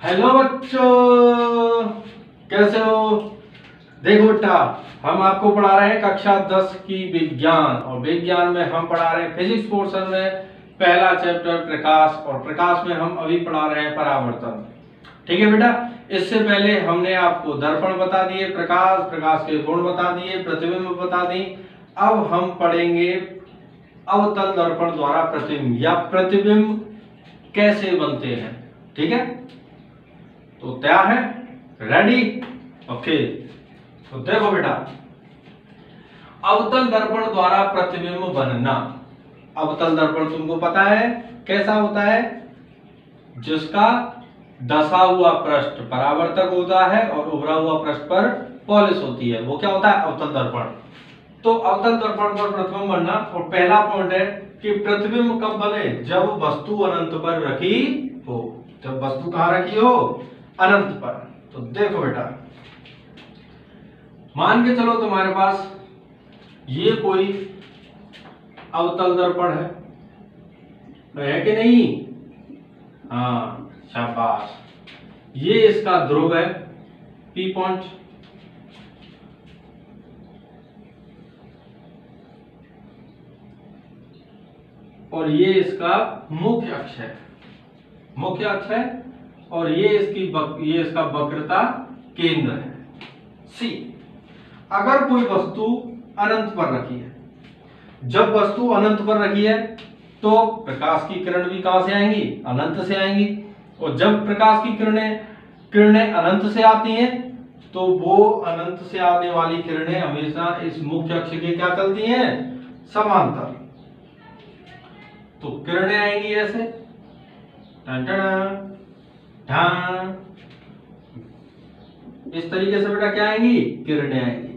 Hello बच्चों, कैसे हो? देखो बेटा, हम आपको पढ़ा रहे हैं कक्षा 10 की विज्ञान, और विज्ञान में हम पढ़ा रहे हैं फिजिक्स पोर्शन में पहला चैप्टर प्रकाश, और प्रकाश में हम अभी पढ़ा रहे हैं परावर्तन। ठीक है बेटा, इससे पहले हमने आपको दर्पण बता दिए, प्रकाश के गुण बता दिए, प्रतिबिंब बता दी। अब हम पढ़ेंगे अवतल दर्पण द्वारा प्रतिबिंब या प्रतिबिंब कैसे बनते हैं। ठीक है, तो तैयार है? रेडी? ओके। तो देखो बेटा, अवतल दर्पण द्वारा प्रतिबिंब बनना। अवतल दर्पण तुमको पता है कैसा होता है? जिसका दसा हुआ पृष्ठ परावर्तक होता है और उभरा हुआ पृष्ठ पर पॉलिश होती है, वो क्या होता है? अवतल दर्पण। तो अवतल दर्पण पर प्रतिबिंब बनना, और पहला पॉइंट है कि प्रतिबिंब कब बने? जब वस्तु अनंत पर रखी हो। जब वस्तु कहां रखी हो? अनंत पर। तो देखो बेटा, मान के चलो तुम्हारे पास ये कोई अवतल दर्पण है कि नहीं? हाँ, शाबाश। ये इसका ध्रुव है P पॉइंट, और ये इसका मुख्य अक्ष है, और ये इसका वक्रता केंद्र है C। अगर कोई वस्तु अनंत पर रखी है, जब वस्तु अनंत पर रखी है तो प्रकाश की किरण भी कहां से आएंगी? अनंत से आएंगी। और जब प्रकाश की किरणें अनंत से आती हैं तो वो अनंत से आने वाली किरणें हमेशा इस मुख्य अक्ष के क्या चलती हैं? समांतर। तो किरणें आएंगी ऐसे, टन टन टन, इस तरीके से बेटा क्या आएंगी? किरणें आएंगी।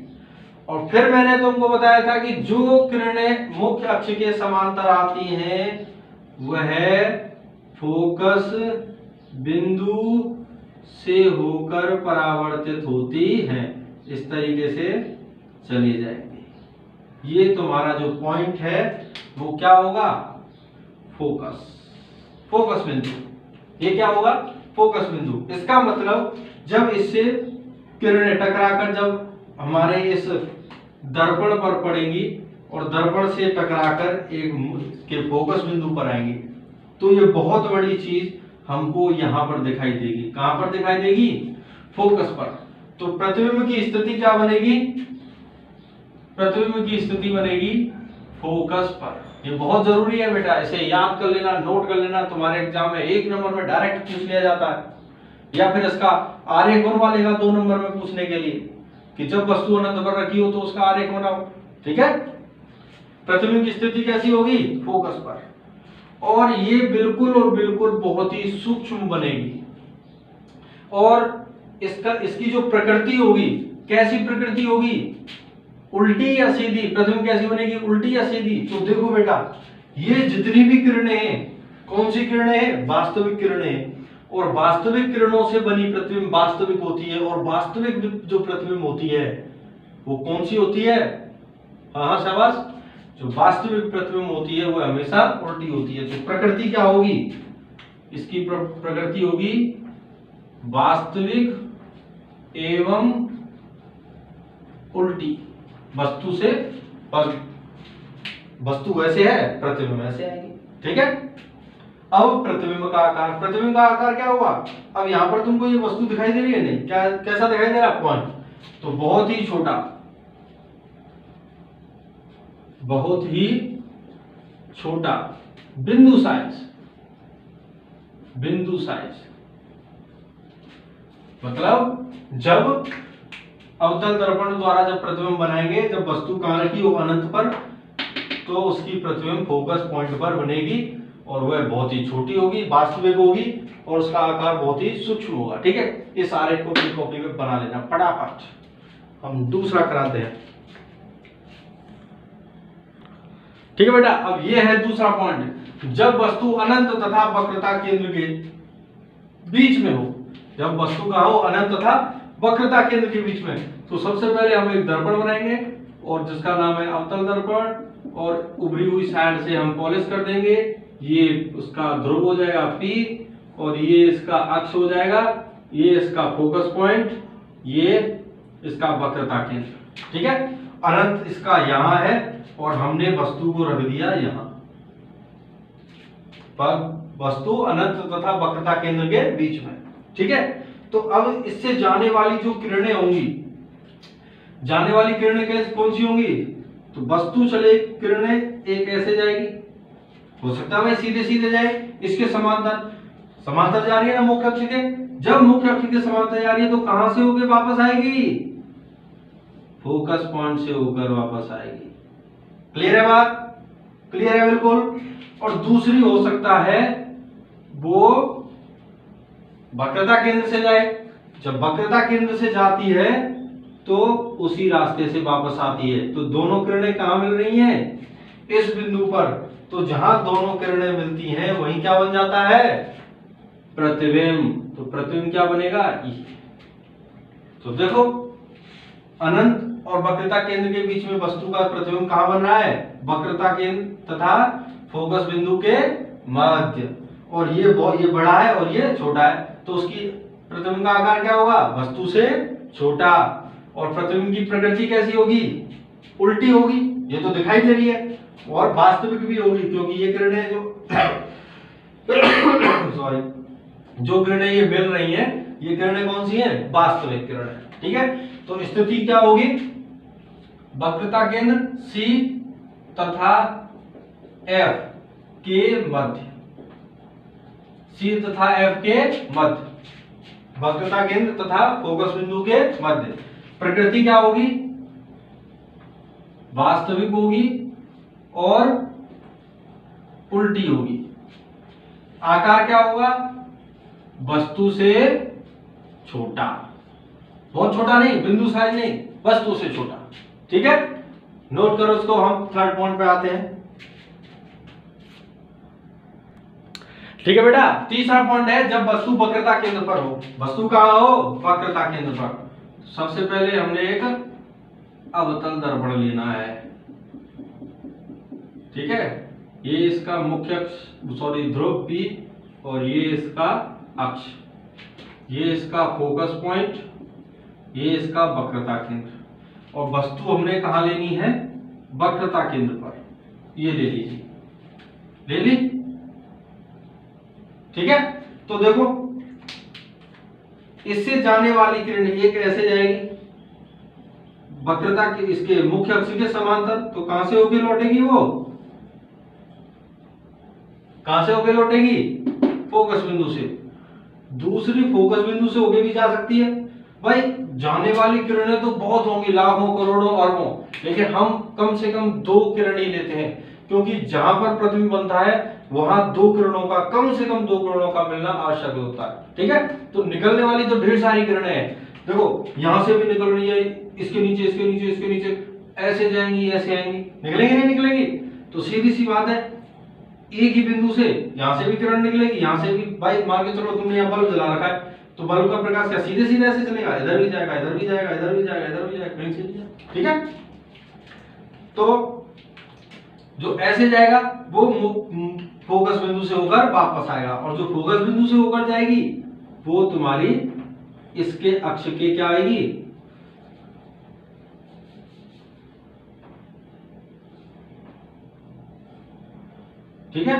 और फिर मैंने तुमको बताया था कि जो किरणें मुख्य अक्ष के समांतर आती हैं वह फोकस बिंदु से होकर परावर्तित होती हैं। इस तरीके से चली जाएंगी। ये तुम्हारा जो पॉइंट है वो क्या होगा? फोकस बिंदु। ये क्या होगा? फोकस बिंदु। इसका मतलब जब इससे किरणें टकराकर जब हमारे इस दर्पण पर पड़ेंगी और दर्पण से टकराकर एक के फोकस बिंदु पर आएंगी, तो ये बहुत बड़ी चीज हमको यहां पर दिखाई देगी। कहां पर दिखाई देगी? फोकस पर। तो प्रतिबिंब की स्थिति क्या बनेगी? प्रतिबिंब की स्थिति बनेगी फोकस पर। ये बहुत जरूरी है बेटा, इसे याद कर लेना, नोट कर लेना। तुम्हारे एग्जाम में 1 नंबर में डायरेक्ट पूछ लिया जाता है, या फिर इसका आरेख बनवा लेगा 2 नंबर में पूछने के लिए कि जब वस्तु अनंत पर रखी हो तो उसका आरेख बनाओ। ठीक है, प्रतिबिंब की स्थिति कैसी होगी? फोकस पर। और ये बिल्कुल और बिल्कुल बहुत ही सूक्ष्म बनेगी। और इसकी जो प्रकृति होगी, कैसी प्रकृति होगी? उल्टी या सीधी? प्रतिबिंब कैसी बनेगी? उल्टी या सीधी? तो देखो बेटा, ये जितनी भी किरणें हैं, कौन सी किरणें हैं? वास्तविक किरणें हैं। और वास्तविक किरणों से बनी प्रतिबिंब वास्तविक होती है, और वास्तविक जो प्रतिबिंब होती है वो कौन सी होती है? हाँ शाबाश, जो वास्तविक प्रतिबिंब होती है वो हमेशा उल्टी होती है। तो प्रकृति क्या होगी? इसकी प्रकृति होगी वास्तविक एवं उल्टी। वस्तु से वस्तु वैसे है, प्रतिबिंब ऐसे आएगी। ठीक है, अब प्रतिबिंब का आकार क्या हुआ? अब यहां पर तुमको ये वस्तु दिखाई दे रही है नहीं? क्या कैसा दिखाई दे रहा है? पॉइंट। तो बहुत ही छोटा बिंदु साइज। मतलब जब अवतल दर्पण द्वारा जब प्रतिबिंब बनाएंगे, जब वस्तु कहां रखी हो? अनंत पर, तो उसकी प्रतिबिंब फोकस पॉइंट पर बनेगी, और वह बहुत ही छोटी होगी, वास्तविक होगी, और उसका आकार बहुत ही सूक्ष्म होगा। ठीक है, इस आरेख को अपनी कॉपी में बना लेना फटाफट। हम दूसरा कराते हैं। ठीक है बेटा, अब यह है दूसरा पॉइंट। जब वस्तु अनंत तथा वक्रता केंद्र के बीच में हो। जब वस्तु का हो अनंत तथा वक्रता केंद्र के बीच में, तो सबसे पहले हम एक दर्पण बनाएंगे, और जिसका नाम है अवतल दर्पण, और उभरी हुई साइड से हम पॉलिश कर देंगे। ये उसका ध्रुव हो जाएगा P, और ये इसका अक्ष हो जाएगा, ये इसका फोकस पॉइंट, ये इसका वक्रता केंद्र। ठीक है, अनंत इसका यहां है और हमने वस्तु को रख दिया यहां पर, वस्तु अनंत तथा वक्रता केंद्र के बीच में। ठीक है, तो अब इससे जाने वाली जो किरणें होंगी, जाने वाली किरणें कैसे कौन सी होंगी? तो वस्तु चले किरणें एक ऐसे जाएगी, हो सकता है सीधे सीधे जाए, इसके समांतर समांतर जा रही है ना मुख्य अक्ष के। जब मुख्य अक्ष के समांतर जा रही है तो कहां से होकर वापस आएगी? फोकस पॉइंट से होकर वापस आएगी। क्लियर है बात? क्लियर है बिल्कुल। और दूसरी हो सकता है वो वक्रता केंद्र से जाए, जब वक्रता केंद्र से जाती है तो उसी रास्ते से वापस आती है। तो दोनों किरणें कहां मिल रही हैं? इस बिंदु पर। तो जहां दोनों किरणें मिलती हैं वहीं क्या बन जाता है? प्रतिबिंब। तो प्रतिबिंब क्या बनेगा? ई। तो देखो, अनंत और वक्रता केंद्र के बीच में वस्तु का प्रतिबिंब कहां बन रहा है? वक्रता केंद्र तथा फोकस बिंदु के मध्य। और ये बड़ा है और ये छोटा है, तो उसकी प्रतिबिंब का आकार क्या होगा? वस्तु से छोटा। और प्रतिबिंब की प्रकृति कैसी होगी? उल्टी होगी, ये तो दिखाई दे रही है, और वास्तविक भी होगी, क्योंकि ये किरणें जो सॉरी जो किरणें ये मिल रही हैं, ये किरणें कौन सी हैं? वास्तविक किरणें। ठीक है, तो स्थिति क्या होगी? वक्रता केंद्र C तथा F के मध्य, C तथा F के मध्य, वक्रता केंद्र तथा फोकस बिंदु के मध्य। प्रकृति क्या होगी? वास्तविक होगी और उल्टी होगी। आकार क्या होगा? वस्तु से छोटा, बहुत छोटा नहीं, बिंदु साइज नहीं, वस्तु से छोटा। ठीक है, नोट करो इसको। हम थर्ड पॉइंट पे आते हैं। ठीक है बेटा, तीसरा पॉइंट है जब वस्तु वक्रता केंद्र पर हो। वस्तु कहां हो? वक्रता केंद्र पर। सबसे पहले हमने एक अवतल दर्पण लेना है। ठीक है, ये इसका मुख्य अक्ष ध्रुव P और ये इसका अक्ष, ये इसका फोकस पॉइंट, ये इसका वक्रता केंद्र। और वस्तु हमने कहां लेनी है? वक्रता केंद्र पर। ये ले लीजिए, ले ली। ठीक है, तो देखो, इससे जाने वाली किरण एक ऐसे जाएगी वक्रता के इसके मुख्य अक्ष के समांतर, तो कहां से होके लौटेगी? वो कहां से होके लौटेगी? फोकस बिंदु से। दूसरी फोकस बिंदु से होके भी जा सकती है। भाई जाने वाली किरणें तो बहुत होंगी, लाखों करोड़ों अरबों, लेकिन हम कम से कम 2 किरण ही लेते हैं, क्योंकि जहां पर प्रतिबिंब बनता है वहां 2 किरणों का, कम से कम 2 किरणों का मिलना आवश्यक होता है। ठीक है, तो निकलने वाली तो ढेर सारी किरणें हैं। देखो, यहां से भी निकल रही है, इसके नीचे, इसके नीचे, इसके नीचे, ऐसे जाएंगी, ऐसे आएंगी, निकलेंगी नहीं निकलेंगी? तो सीधी सी बात है, एक ही बिंदु से यहां से भी किरण निकलेगी, यहां से भी। भाई मान के चलो तुमने यहाँ बल्ब जला रखा है, तो बल्ब का प्रकाश क्या सीधे सीधे ऐसे चलेगा? इधर भी जाएगा, इधर भी जाएगा, इधर भी जाएगा, इधर भी जाएगा, कहीं से भी जाएगा। ठीक है, तो जो ऐसे जाएगा वो फोकस बिंदु से होकर वापस आएगा, और जो फोकस बिंदु से होकर जाएगी वो तुम्हारी इसके अक्ष के क्या आएगी? ठीक है,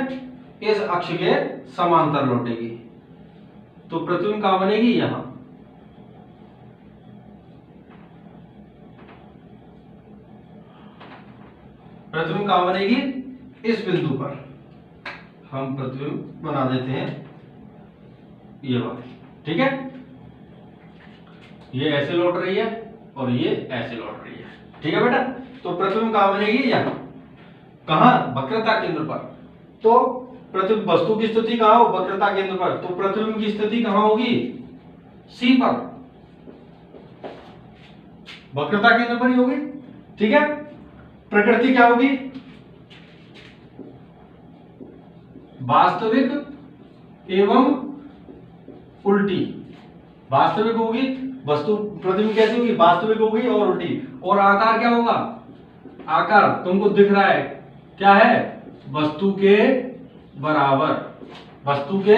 इस अक्ष के समांतर लौटेगी। तो प्रतिबिंब कहां बनेगी? यहां। प्रतिबिंब कहां बनेगी? इस बिंदु पर। हम प्रतिबिंब बना देते हैं ये वाली। ठीक है, ये ऐसे लौट रही है और ये ऐसे लौट रही है। ठीक है बेटा, तो प्रतिबिंब कहां बनेगी? यहां। कहां? वक्रता केंद्र पर। तो प्रतिबिंब वस्तु की स्थिति कहां हो? वक्रता केंद्र पर। तो प्रतिबिंब की स्थिति कहां होगी? C पर, वक्रता केंद्र पर ही होगी। ठीक है, प्रकृति क्या होगी? वास्तविक एवं उल्टी। वास्तविक होगी वस्तु, प्रतिबिंब कैसी होगी? वास्तविक होगी और उल्टी। और आकार क्या होगा? आकार तुमको दिख रहा है, क्या है? वस्तु के बराबर। वस्तु के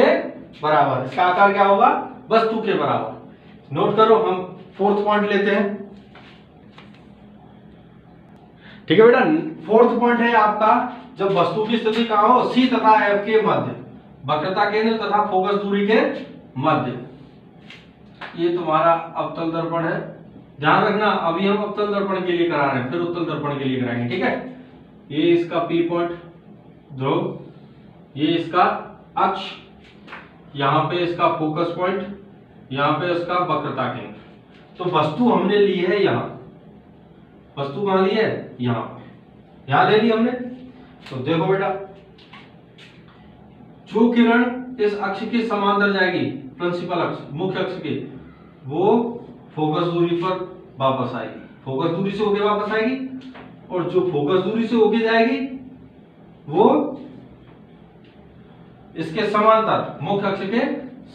बराबर, इसका आकार क्या होगा, वस्तु के बराबर। नोट करो, हम फोर्थ पॉइंट लेते हैं। ठीक है बेटा, फोर्थ पॉइंट है आपका, जब वस्तु की स्थिति कहां हो, सी तथा एफ के मध्य, वक्रता केंद्र तथा फोकस दूरी के मध्य। ये तुम्हारा अवतल दर्पण है, ध्यान रखना, अभी हम अवतल दर्पण के लिए करा रहे हैं, फिर उत्तल दर्पण के लिए कराएंगे। ठीक है, ये इसका पी पॉइंट ध्रुव, ये इसका अक्ष, यहां पे इसका फोकस पॉइंट, यहां पे इसका वक्रता केंद्र। तो वस्तु हमने ली है यहां, वस्तु कहां ली है, यहां ले ली हमने। तो देखो बेटा, जो किरण इस अक्ष के समांतर जाएगी, प्रिंसिपल अक्ष, मुख्य अक्ष के, वो फोकस दूरी पर वापस आएगी, फोकस दूरी से होके वापस आएगी, और जो फोकस दूरी से होके जाएगी वो इसके समांतर, मुख्य अक्ष के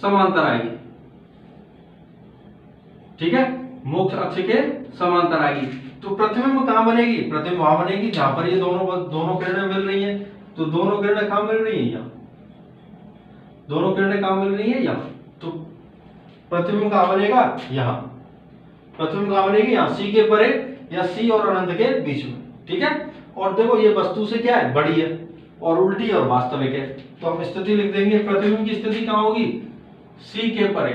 समांतर आएगी। ठीक है, मुख्य अक्ष के समांतर आएगी। तो प्रतिबिंब कहां बनेगी, प्रतिबिंब वहां बनेगी जहां पर ये दोनों किरणें मिल रही हैं। तो दोनों किरणें कहां मिल रही हैं, यहां, दोनों किरणें कहां मिल रही हैं, यहां। तो प्रतिबिंब कहां बनेगा, यहां, प्रतिबिंब कहां बनेगी, यहां, सी के परे या सी और अनंत के बीच में। ठीक है, और देखो ये वस्तु से क्या है, बड़ी है, और उल्टी और वास्तविक है। तो हम स्थिति लिख देंगे, प्रतिबिंब की स्थिति कहां होगी, सी के परे,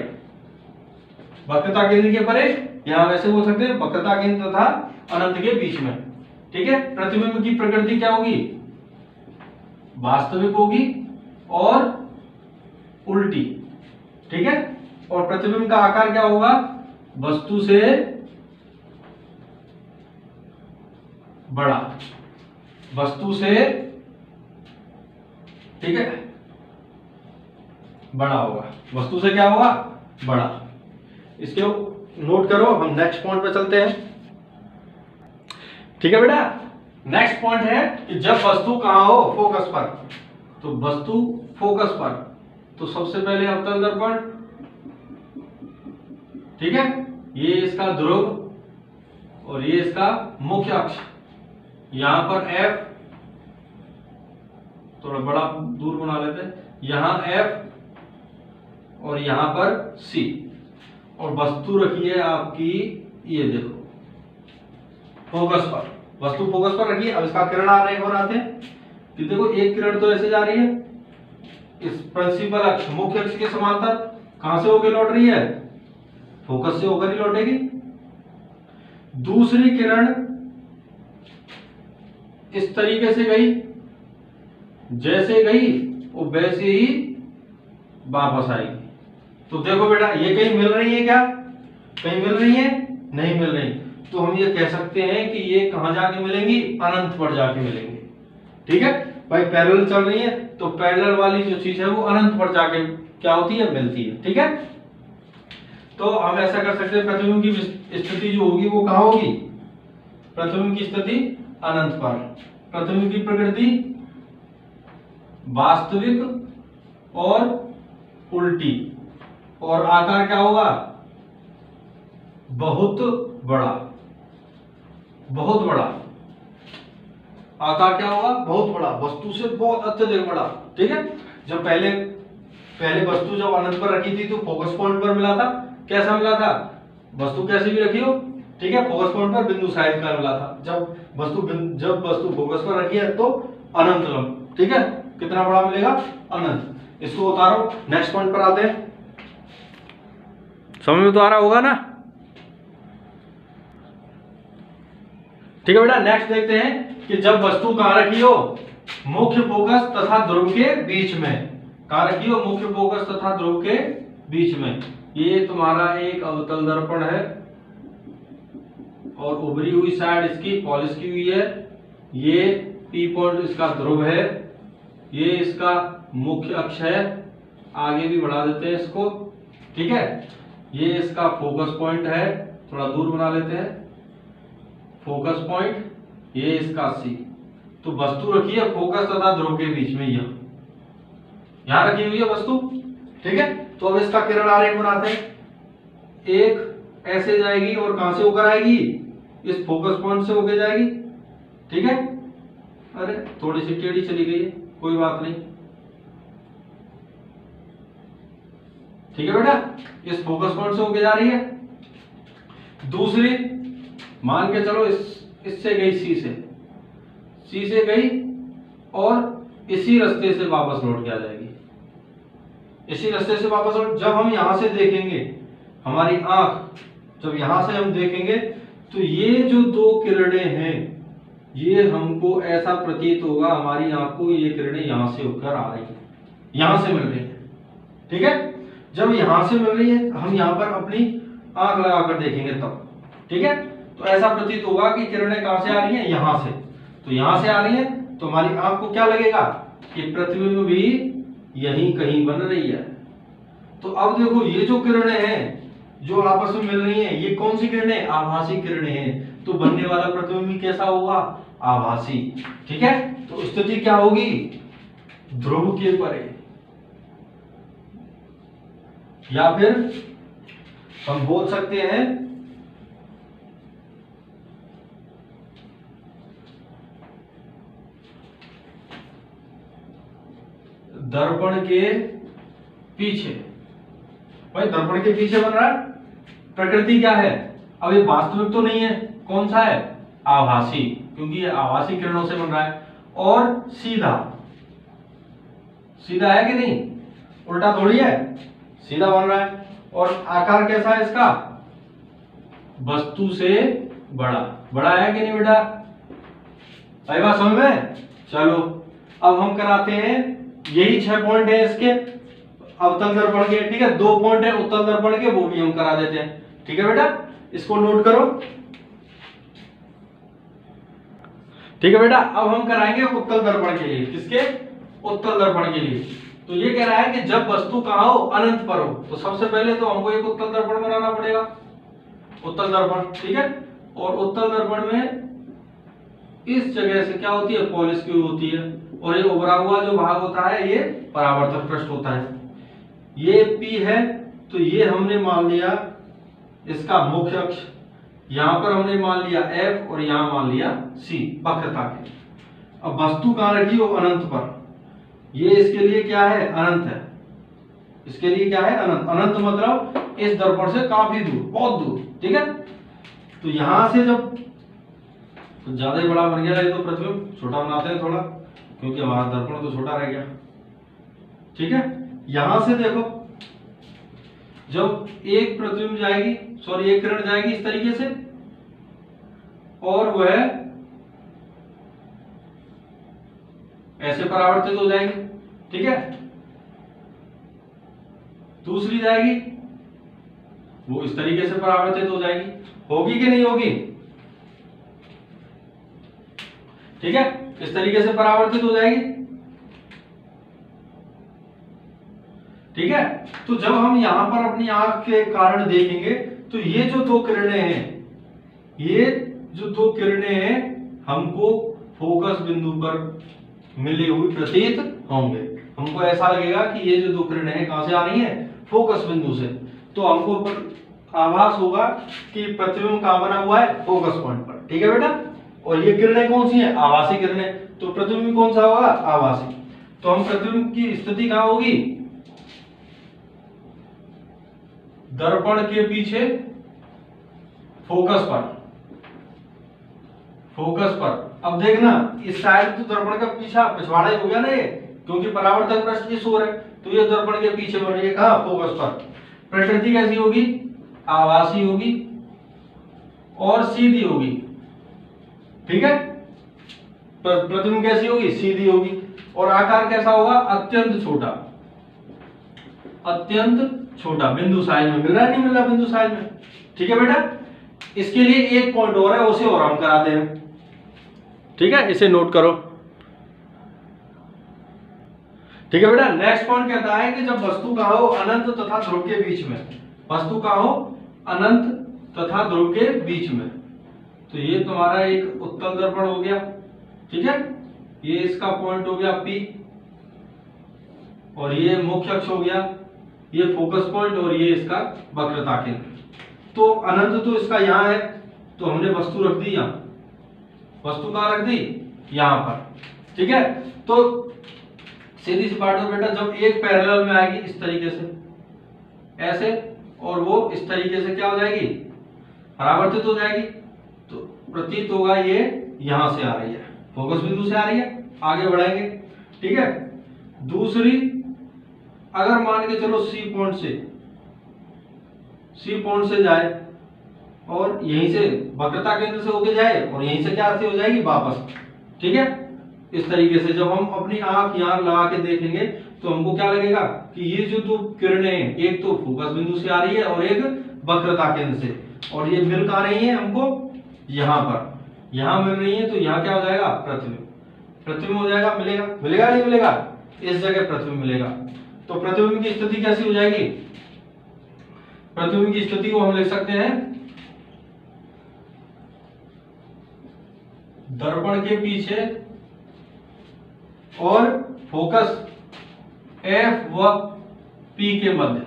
वक्रता केंद्र के परे, यहां वैसे बोल सकते हैं वक्रता केंद्र तथा अनंत के बीच में। ठीक है, प्रतिबिंब की प्रकृति क्या होगी, वास्तविक होगी और उल्टी। ठीक है, और प्रतिबिंब का आकार क्या होगा, वस्तु से बड़ा, वस्तु से, ठीक है, बड़ा होगा, वस्तु से क्या होगा, बड़ा। इसके नोट करो, हम नेक्स्ट पॉइंट पे चलते हैं। ठीक है बेटा, नेक्स्ट पॉइंट है कि जब वस्तु कहां हो, फोकस पर। तो वस्तु फोकस पर, तो सबसे पहले अवतल दर्पण, ठीक है, ये इसका ध्रुव और ये इसका मुख्य अक्ष, यहां पर F, थोड़ा बड़ा दूर बना लेते हैं, यहां F और यहां पर C, और वस्तु रखी है आपकी, ये देखो फोकस पर, वस्तु फोकस पर रखी है। अब इसका किरण आरेख बनाते हैं कि देखो एक किरण तो ऐसे जा रही है, इस प्रिंसिपल अक्ष, मुख्य अक्ष के समांतर, कहां से होकर लौट रही है, फोकस से होकर ही लौटेगी। दूसरी किरण इस तरीके से गई, जैसे गई वो वैसे ही वापस आएगी। तो देखो बेटा, ये कहीं मिल रही है क्या, कहीं मिल रही है, नहीं मिल रही। तो हम ये कह सकते हैं कि ये कहां जाके मिलेंगी, अनंत पर जाके मिलेंगे। ठीक है भाई, पैरेलल चल रही है, तो पैरेलल वाली जो चीज है वो अनंत पर जाके क्या होती है, मिलती है। ठीक है, तो हम ऐसा कर सकते हैं, प्रतिबिंब की स्थिति जो होगी वो कहां होगी, प्रतिबिंब की स्थिति अनंत पर, प्रतिबिंब की प्रकृति वास्तविक और उल्टी, और आकार क्या होगा, बहुत बड़ा, बहुत बड़ा आकार क्या होगा, बहुत बड़ा, वस्तु से बहुत अत्यधिक बड़ा। ठीक है, जब पहले वस्तु जब अनंत पर रखी थी तो फोकस पॉइंट पर मिला था, कैसा मिला था, वस्तु कैसे भी रखी हो, ठीक है, फोकस पॉइंट पर बिंदु साइज का मिला था। जब वस्तु फोकस पर रखी है तो अनंत लंब, ठीक है, कितना बड़ा मिलेगा, अनंत। इसको उतारो, नेक्स्ट पॉइंट पर आते हैं। समझ में तो आ रहा होगा ना। ठीक है बेटा, नेक्स्ट देखते हैं कि जब वस्तु कहां रखी हो, मुख्य फोकस तथा ध्रुव के बीच में, कहां रखी हो, मुख्य फोकस तथा ध्रुव के बीच में। ये तुम्हारा एक अवतल दर्पण है और उभरी हुई साइड इसकी पॉलिश की हुई है। ये P पॉइंट इसका ध्रुव है, ये इसका मुख्य अक्ष है, आगे भी बढ़ा देते हैं इसको। ठीक है, ये इसका फोकस पॉइंट है, थोड़ा दूर बना लेते हैं, फोकस पॉइंट, ये इसका C। तो वस्तु रखी है फोकस तथा ध्रुव के बीच में, यहां रखी हुई है वस्तु। ठीक है, तो अब इसका किरण आरेख बनाते हैं। एक ऐसे जाएगी और कहां से होकर आएगी, इस फोकस पॉइंट से होकर जाएगी। ठीक है, अरे थोड़ी सी टेढ़ी चली गई है, कोई बात नहीं। ठीक है बेटा, इस फोकस पॉइंट से होके जा रही है। दूसरी मान के चलो इससे गई सी से गई और इसी रास्ते से वापस लौट के आ जाएगी, इसी रास्ते से वापस लौट। जब हम यहां से देखेंगे, हमारी आंख जब यहां से हम देखेंगे तो ये जो दो किरणें हैं, ये हमको ऐसा प्रतीत होगा हमारी आंख को, ये किरणें यहां से होकर आ रही है, यहां से मिल रही है। ठीक है, जब यहां से मिल रही है हम यहां पर अपनी आंख लगाकर देखेंगे तब, ठीक है, तो ऐसा प्रतीत होगा कि किरणें कहां से आ रही हैं, यहां से। तो यहां से आ रही है तो हमारी आंख को क्या लगेगा कि प्रतिबिंब भी यहीं कहीं बन रही है। तो अब देखो ये जो किरणें हैं जो आपस में मिल रही हैं, ये कौन सी किरणें, आभासी किरणें हैं। तो बनने वाला प्रतिबिंब कैसा होगा, आभासी। ठीक है, तो स्थिति क्या होगी, ध्रुव के परे, या फिर हम बोल सकते हैं दर्पण के पीछे। भाई दर्पण के पीछे बन रहा है, प्रकृति क्या है, अब ये वास्तविक तो नहीं है, कौन सा है, आभासी, क्योंकि ये आभासी किरणों से बन रहा है। और सीधा सीधा है कि नहीं, उल्टा थोड़ी है, सीधा बन रहा है। और आकार कैसा है इसका, वस्तु से बड़ा, बड़ा है कि नहीं बेटा, आई बात समझ में। चलो अब हम कराते हैं, यही 6 पॉइंट है इसके अवतल दर्पण के। ठीक है, 2 पॉइंट है उत्तल दर्पण के, वो भी हम करा देते हैं। ठीक है बेटा, इसको नोट करो। ठीक है बेटा, अब हम कराएंगे उत्तल दर्पण के लिए, किसके, उत्तल दर्पण के लिए। तो ये कह रहा है कि जब वस्तु कहां हो, अनंत पर हो, तो सबसे पहले तो हमको एक उत्तल दर्पण बनाना पड़ेगा, उत्तल दर्पण। ठीक है, और उत्तल दर्पण में इस जगह से क्या होती है, पॉलिश की होती है, और ये उभरा हुआ जो भाग होता है ये परावर्तक पृष्ठ होता है। ये P है, तो ये हमने मान लिया इसका मुख्य अक्ष, यहां पर हमने मान लिया F और यहां मान लिया C, वक्रता के। अब वस्तु कहां रखी हो, अनंत पर, ये इसके लिए क्या है, अनंत है, इसके लिए क्या है, अनंत। अनंत मतलब इस दर्पण से काफी दूर, बहुत दूर। ठीक है, तो यहां से जब तो ज्यादा ही बड़ा बन गया है, तो प्रतिबिंब छोटा बनाते हैं थोड़ा, क्योंकि हमारा दर्पण तो छोटा रह गया। ठीक है, यहां से देखो जब एक प्रतिबिंब जाएगी, सॉरी एक किरण जाएगी इस तरीके से, और वह ऐसे परावर्तित हो जाएगी। ठीक है, दूसरी जाएगी वो इस तरीके से परावर्तित हो जाएगी, होगी कि नहीं होगी, ठीक है, इस तरीके से परावर्तित हो जाएगी। ठीक है, तो जब हम यहां पर अपनी आंख के कारण देखेंगे तो ये जो 2 किरणें हैं, ये जो 2 किरणें हैं हमको फोकस बिंदु पर मिली हुई प्रतीत होंगे। हमको ऐसा लगेगा कि ये जो 2 किरणें हैं कहां से आ रही हैं, फोकस बिंदु से। तो हमको आभास होगा कि प्रतिबिंब कहां बना हुआ है, फोकस पॉइंट पर। ठीक है बेटा, और ये किरणें कौन सी हैं, आभासी किरणें, तो प्रतिबिंब कौन सा होगा, आभासी। तो हम प्रतिबिंब की स्थिति कहां होगी, दर्पण के पीछे फोकस पर, फोकस पर। अब देखना इस साइड तो दर्पण का पिछवाड़ा ही हो गया ना ये, क्योंकि परावर्तक पृष्ठ इस ओर है, तो ये दर्पण के पीछे बन रही है, कहां, फोकस पर। प्रकृति कैसी होगी, आभासी होगी और सीधी होगी। ठीक है, प्रतिबिंब कैसी होगी, सीधी होगी, और आकार कैसा होगा, अत्यंत छोटा, अत्यंत छोटा, बिंदु साइज में। मिल रहा है, नहीं मिल रहा बिंदु साइज में। ठीक है बेटा, इसके लिए एक पॉइंट और है, उसे और हम कराते हैं। ठीक है, इसे नोट करो। ठीक है बेटा, नेक्स्ट पॉइंट कहता है कि जब वस्तु कहां हो, अनंत तथा ध्रुव के बीच में, वस्तु कहां हो, अनंत तथा ध्रुव के बीच में। तो ये तुम्हारा एक उत्तल दर्पण हो गया। ठीक है, ये इसका पॉइंट हो गया P, और ये मुख्य अक्ष हो गया, ये फोकस पॉइंट, और ये इसका वक्रता केंद्र। तो अनंत तो इसका यहां है, तो हमने वस्तु रख दी यहां, वस्तु कहां रख दी, यहां पर। ठीक है, तो सीधी सी बात है बेटा, जब एक पैरेलल में आएगी इस तरीके से, ऐसे, और वो इस तरीके से क्या हो जाएगी, परावर्तित हो जाएगी। तो प्रतीत होगा ये यहां से आ रही है, फोकस बिंदु से आ रही है। आगे बढ़ाएंगे, ठीक है। दूसरी, अगर मान के चलो सी पॉइंट से जाए और यहीं से वक्रता केंद्र से होके जाए और यहीं से क्या से हो जाएगी वापस, ठीक है। इस तरीके से जब हम अपनी आंख यहां लगा के देखेंगे तो हमको क्या लगेगा कि ये जो दो किरणें हैं, एक तो फोकस बिंदु से आ रही है और एक वक्रता केंद्र से, और ये मिल कहां रही है हमको, यहां पर, यहां मिल रही है। तो यहां क्या हो जाएगा, प्रतिबिंब हो जाएगा। मिलेगा नहीं मिलेगा, इस जगह प्रतिबिंब मिलेगा। तो प्रतिबिंब की स्थिति कैसी हो जाएगी, प्रतिबिंब की स्थिति को हम लिख सकते हैं, दर्पण के पीछे और फोकस F व P के मध्य,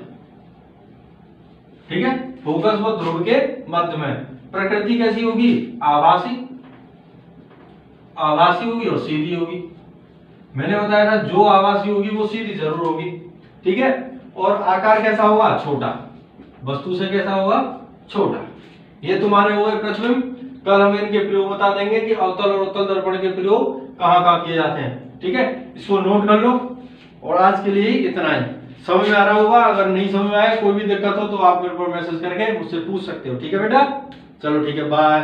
ठीक है, फोकस व ध्रुव के मध्य में। प्रकृति कैसी होगी, आभासी होगी और सीधी होगी। मैंने बताया था जो आभासी होगी वो सीधी जरूर होगी, ठीक है। और आकार कैसा होगा, छोटा, वस्तु से कैसा होगा, छोटा। ये तुम्हारे हो गए प्रतिबिंब। कल हम इनके प्रयोग बता देंगे कि अवतल और उत्तल दर्पण के प्रयोग कहां कहां किए जाते हैं, ठीक है। इसको नोट कर लो। और आज के लिए इतना ही। समझ में आ रहा होगा, अगर नहीं समझ में आया, कोई भी दिक्कत हो तो आप मेरे को मैसेज करके मुझसे पूछ सकते हो, ठीक है बेटा। चलो ठीक है, बाय।